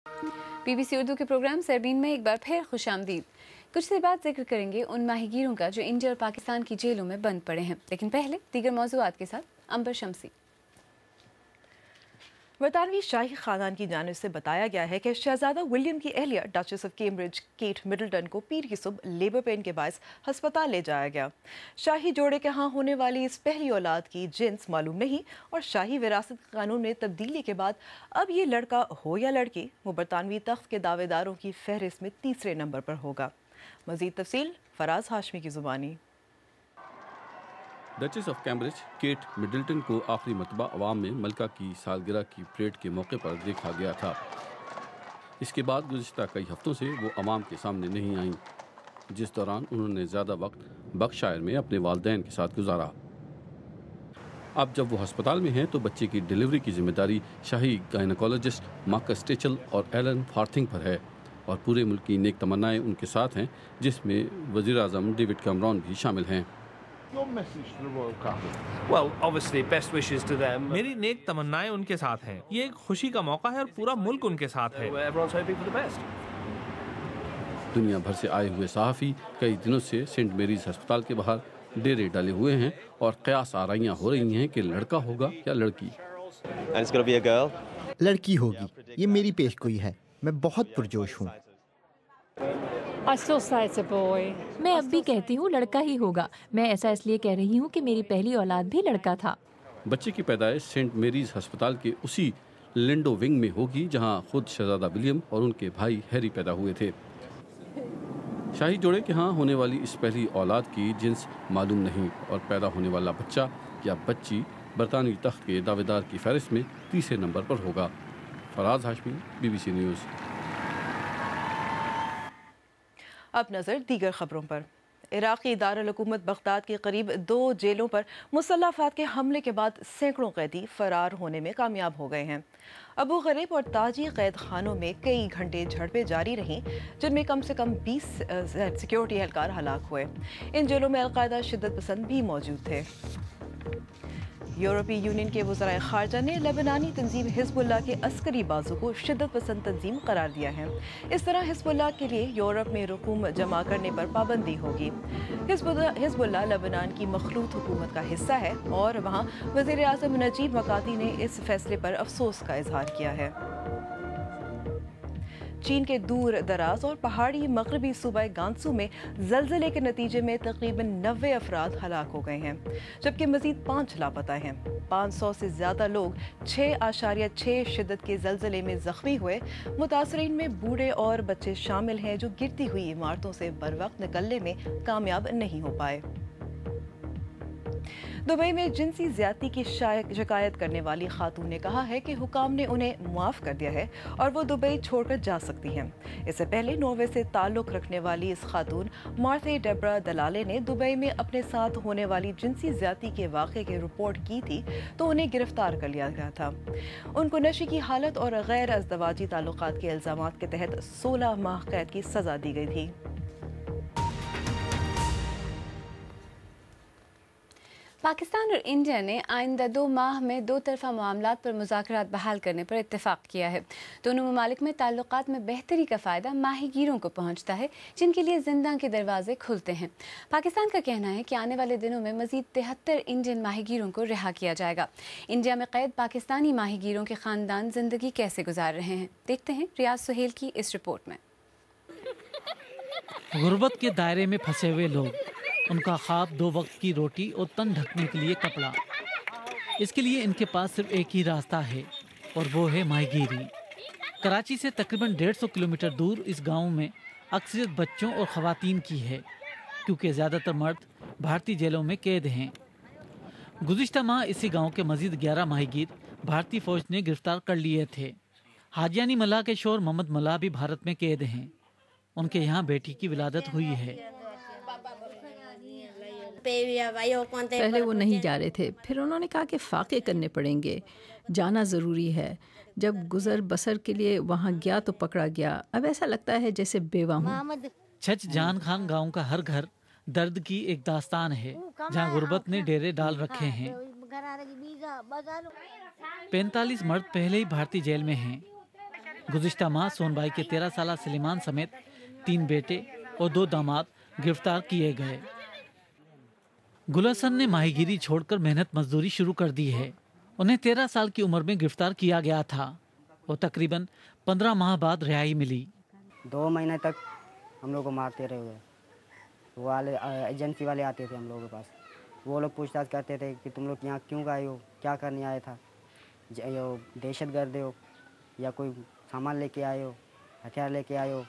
BBC Urdu के programme Sairbeen में एक बार फिर खुशामदीद। कुछ देर बाद जिक्र करेंगे उन माहीगीरों का जो इंडिया और पाकिस्तान की जेलों में बंद पड़े हैं, लेकिन पहले दीगर मौज़ूआत के साथ अंबर शमसी। बरतानवी शाही खानदान की जानिब से बताया गया है कि शहजादा विलियम की अहलिया duchess of Cambridge Kate Middleton को पीर की सुबह लेबर पेन के बायस हस्पताल ले जाया गया। शाही जोड़े के यहाँ होने वाली इस पहली औलाद की जिन्स मालूम नहीं और शाही विरासत कानून में तब्दीली के बाद अब ये लड़का हो या लड़की, वो बरतानवी तख्त के दावेदारों की फहरिस्त में तीसरे नंबर पर होगा। मज़ीद तफसील फराज हाशमी की ज़ुबानी। Duchess of Cambridge Kate Middleton को आखिरी मरतबा अवाम में मलका की सालगिरह की परेड के मौके पर देखा गया था। इसके बाद गुज़िश्ता कई हफ्तों से वो अवाम के सामने नहीं आईं, जिस दौरान उन्होंने ज़्यादा वक्त बर्कशायर में अपने वालिदैन के साथ गुजारा। अब जब वो अस्पताल में हैं तो बच्चे की डिलीवरी की जिम्मेदारी शाही गायनकोलॉजिस्ट मार्कस स्टेचल और एलन फार्थिंग पर है और पूरे मुल्क की नेक तमन्नाएं उनके साथ हैं, जिसमें वज़ीर आज़म डेविड कैमरॉन भी शामिल हैं। मेरी नेक तमन्नाएं उनके साथ हैं। ये एक खुशी का मौका है और पूरा मुल्क उनके साथ है। दुनिया भर से आए हुए सहाफ़ी कई दिनों से सेंट मेरीज अस्पताल के बाहर डेरे डाले हुए हैं और क़यास आराइयाँ हो रही हैं कि लड़का होगा या लड़की। लड़की होगी, ये मेरी पेशगोई है। मैं बहुत पुरजोश हूँ। मैं अब भी कहती हूँ लड़का ही होगा। मैं ऐसा इसलिए कह रही हूँ कि मेरी पहली औलाद भी लड़का था। बच्चे की पैदाइश सेंट मेरीज अस्पताल के उसी लिंडो विंग में होगी जहाँ खुद शहजादा विलियम और उनके भाई हैरी पैदा हुए थे। शाही जोड़े के यहाँ होने वाली इस पहली औलाद की जिन्स मालूम नहीं और पैदा होने वाला बच्चा या बच्ची बरतानवी तख्त के दावेदार की फहरिस्त में तीसरे नंबर पर होगा। Faraz Hashmi, BBC news. अब नज़र दीगर खबरों पर। इराक़ी दारुल-हुकूमत बगदाद के करीब 2 जेलों पर मुसल्लह अफराद के हमले के बाद सैकड़ों कैदी फरार होने में कामयाब हो गए हैं। अबू गरीब और ताजी कैद खानों में कई घंटे झड़पें जारी रहीं, जिनमें कम से कम 20 सिक्योरिटी एहलकार हलाक हुए। इन जेलों में अलकायदा शिद्दत पसंद भी मौजूद थे। यूरोपीय यूनियन के वज़राए ख़ारजा ने लेबनानी तंजीम हिज़्बुल्लाह के अस्करी बाजू को शिद्दत पसंद तंजीम करार दिया है। इस तरह हिज़्बुल्लाह के लिए यूरोप में रकूम जमा करने पर पाबंदी होगी। हिज़्बुल्लाह लेबनान की मखलूत हुकूमत का हिस्सा है और वहाँ वज़ीर आज़म नजीब मकाती ने इस फैसले पर अफसोस का इजहार किया है। चीन के दूर दराज और पहाड़ी मगरबी सूबा गांसू में जलजले के नतीजे में तकरीबन 90 अफराद हलाक हो गए हैं, जबकि मजीद 5 लापता हैं। 500 से ज़्यादा लोग 6.6 शिद्दत के जलजले में जख्मी हुए। मुतासरीन में बूढ़े और बच्चे शामिल हैं जो गिरती हुई इमारतों से बरवक्त निकलने में कामयाब नहीं हो पाए। दुबई में जिनसी ज्यादती की शिकायत करने वाली खातून ने कहा है कि हुकाम ने उन्हें मुआफ कर दिया है और वो दुबई छोड़कर जा सकती हैं। इससे पहले नॉर्वे से ताल्लुक़ रखने वाली इस खातून मार्थे डेब्रा दलाले ने दुबई में अपने साथ होने वाली जिनसी ज्यादती के वाक़े की रिपोर्ट की थी तो उन्हें गिरफ्तार कर लिया गया था। उनको नशे की हालत और गैर अज़दवाजी ताल्लुकात के इल्ज़ामात के तहत 16 माह कैद की सज़ा दी गई थी। पाकिस्तान और इंडिया ने आइंदा 2 माह में 2 तरफ़ा मामलात पर मुज़ाकरात बहाल करने पर इत्तेफाक किया है। दोनों ममालिक में ताल्लुकात में बेहतरी का फ़ायदा माहीगीरों को पहुँचता है, जिनके लिए ज़िंदा के दरवाजे खुलते हैं। पाकिस्तान का कहना है कि आने वाले दिनों में मज़ीद 73 इंडियन माहीगीरों को रिहा किया जाएगा। इंडिया में क़ैद पाकिस्तानी माहीगीरों के ख़ानदान ज़िंदगी कैसे गुजार रहे हैं, देखते हैं रियाज सुहेल की इस रिपोर्ट में। गुर्बत के दायरे में फंसे हुए लोग, उनका ख्वाब 2 वक्त की रोटी और तन ढकने के लिए कपड़ा। इसके लिए इनके पास सिर्फ एक ही रास्ता है और वो है माहीगीरी। कराची से तकरीबन 150 किलोमीटर दूर इस गांव में अक्सरियत बच्चों और ख़वातीन की है, क्योंकि ज़्यादातर मर्द भारतीय जेलों में कैद हैं। गुज़िश्ता माह इसी गाँव के मज़ीद 11 माहीगीर भारतीय फ़ौज ने गिरफ्तार कर लिए थे। हाजियानी मल्लाह के शोहर मोहम्मद मल्लाह भी भारत में कैद हैं। उनके यहाँ बेटी की विलादत हुई है। पहले वो नहीं जा रहे थे, फिर उन्होंने कहा कि फाके करने पड़ेंगे, जाना ज़रूरी है। जब गुजर बसर के लिए वहाँ गया तो पकड़ा गया। अब ऐसा लगता है जैसे बेवा हूँ। छच जान खान गाँव का हर घर दर्द की एक दास्तान है, जहाँ गुर्बत ने डेरे डाल रखे हैं। 45 मर्द पहले ही भारतीय जेल में हैं। गुज़िश्ता माह सोनबाई के 13 साल सलीमान समेत 3 बेटे और 2 दामाद गिरफ्तार किए गए। गुल हसन ने माहीगीरी छोड़कर मेहनत मजदूरी शुरू कर दी है। उन्हें 13 साल की उम्र में गिरफ्तार किया गया था और तकरीबन 15 माह बाद रिहाई मिली। 2 महीने तक हम लोग को मारते रहे हुए। वो वाले एजेंसी वाले आते थे हम लोगों के पास, वो लोग पूछताछ करते थे कि तुम लोग यहाँ क्यों आए हो, क्या करने आए था, दहशतगर्द हो या कोई सामान लेके आए हो, हथियार लेके आए हो।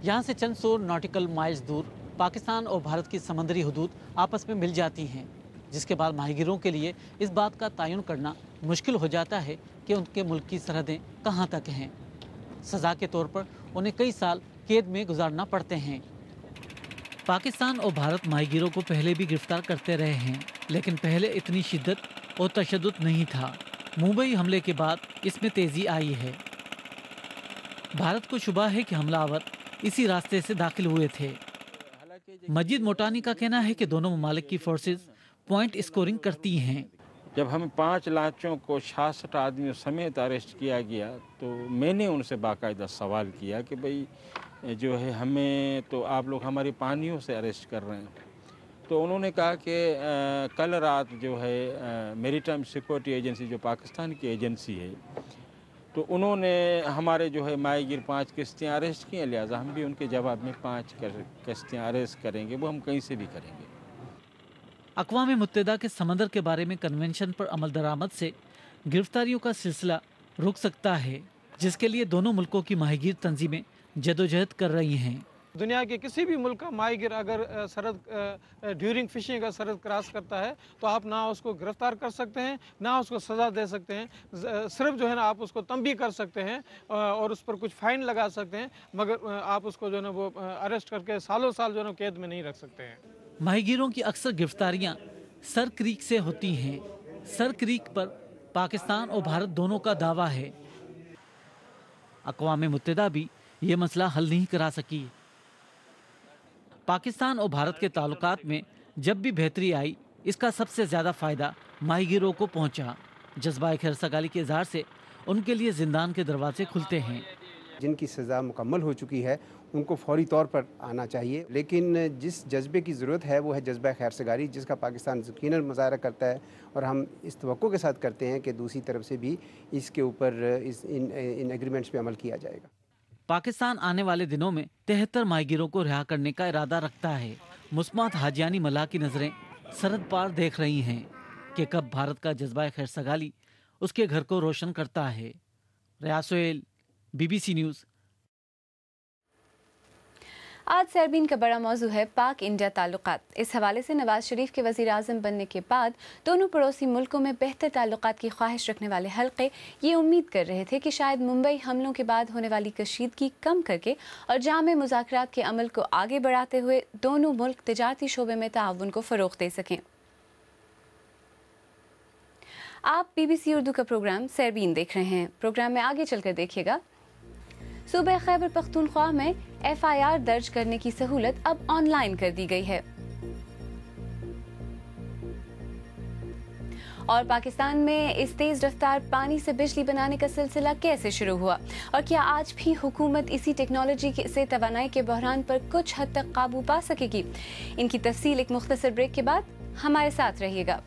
यहाँ से चंद सौ नॉटिकल माइल्स दूर पाकिस्तान और भारत की समंदरी हदूद आपस में मिल जाती हैं, जिसके बाद माहीगीरों के लिए इस बात का तयन करना मुश्किल हो जाता है कि उनके मुल्क की सरहदें कहाँ तक हैं। सज़ा के तौर पर उन्हें कई साल कैद में गुजारना पड़ते हैं। पाकिस्तान और भारत माहीगीरों को पहले भी गिरफ्तार करते रहे हैं, लेकिन पहले इतनी शिद्दत और तशद्दुद नहीं था। मुंबई हमले के बाद इसमें तेज़ी आई है। भारत को शुबा है कि हमलावर इसी रास्ते से दाखिल हुए थे। मजीद मोटानी का कहना है कि दोनों ममालिक की फोर्सेस पॉइंट स्कोरिंग करती हैं। जब हमें 5 लांचों को 66 आदमियों समेत अरेस्ट किया गया तो मैंने उनसे बाकायदा सवाल किया कि भाई जो है हमें तो आप लोग हमारी पानियों से अरेस्ट कर रहे हैं। तो उन्होंने कहा कि कल रात जो है मैरीटाइम सिक्योरिटी एजेंसी जो पाकिस्तान की एजेंसी है, तो उन्होंने हमारे जो है माहीगीर 5 किश्तियाँ अरेस्ट की हैं, लिहाजा हम भी उनके जवाब में 5 किश्तियाँ अरेस्ट करेंगे, वो हम कहीं से भी करेंगे। अक़वाम मुत्तहिदा के समंदर के बारे में कन्वेंशन पर अमल दरामद से गिरफ्तारियों का सिलसिला रुक सकता है, जिसके लिए दोनों मुल्कों की माहीगीर तंजीमें जदोजहद कर रही हैं। दुनिया के किसी भी मुल्क का माहीगीर अगर सरहद ड्यूरिंग फिशिंग का सरहद क्रॉस करता है तो आप ना उसको गिरफ्तार कर सकते हैं, ना उसको सज़ा दे सकते हैं। सिर्फ जो है ना आप उसको तंबीह कर सकते हैं और उस पर कुछ फ़ाइन लगा सकते हैं, मगर आप उसको जो है ना वो अरेस्ट करके सालों साल जो है ना कैद में नहीं रख सकते हैं। माहीगीरों की अक्सर गिरफ्तारियां सर क्रीक से होती हैं। सर क्रीक पर पाकिस्तान और भारत दोनों का दावा है। अक़वाम मुत्तहिदा भी ये मसला हल नहीं करा सकी। पाकिस्तान और भारत के ताल्लुकात में जब भी बेहतरी आई, इसका सबसे ज़्यादा फ़ायदा माहीगीरों को पहुंचा। जज्बा खैरसगाली के इज़हार से उनके लिए ज़िंदान के दरवाजे खुलते हैं। जिनकी सज़ा मुकम्मल हो चुकी है उनको फौरी तौर पर आना चाहिए, लेकिन जिस जज्बे की ज़रूरत है वो है जज्बा खैरसगारी, जिसका पाकिस्तान यकीनन मुज़ाहरा करता है और हम इस तवक्को के साथ करते हैं कि दूसरी तरफ से भी इसके ऊपर इन एग्रीमेंट्स पे अमल किया जाएगा। पाकिस्तान आने वाले दिनों में 73 माहीगीरों को रिहा करने का इरादा रखता है। मुस्मात हाजियानी मल्लाह की नज़रें सरहद पार देख रही हैं कि कब भारत का जज्बा खैरसगाली उसके घर को रोशन करता है। रियाज सोहेल, BBC न्यूज़। आज सरबीन का बड़ा मौजू है पाक इंडिया ताल्लुकात। इस हवाले से नवाज शरीफ के वज़ीर आज़म बनने के बाद दोनों पड़ोसी मुल्कों में बेहतर ताल्लुकात की ख्वाहिश रखने वाले हल्के ये उम्मीद कर रहे थे कि शायद मुंबई हमलों के बाद होने वाली कशीदगी कम करके और जामे मुज़ाकरात के अमल को आगे बढ़ाते हुए दोनों मुल्क तिजारती शोबे में ताउन को फ़रोग़ दे सकें। आप BBC उर्दू का प्रोग्राम सरबीन देख रहे हैं। प्रोग्राम में आगे चलकर देखिएगा। सूबे खैबर पख्तूनख्वा में FIR दर्ज करने की सहूलत अब ऑनलाइन कर दी गई है। और पाकिस्तान में इस तेज रफ्तार पानी से बिजली बनाने का सिलसिला कैसे शुरू हुआ और क्या आज भी हुकूमत इसी टेक्नोलॉजी से तवानाई के बहरान पर कुछ हद तक काबू पा सकेगी? इनकी तफसील एक मुख्तसर ब्रेक के बाद। हमारे साथ रहिएगा।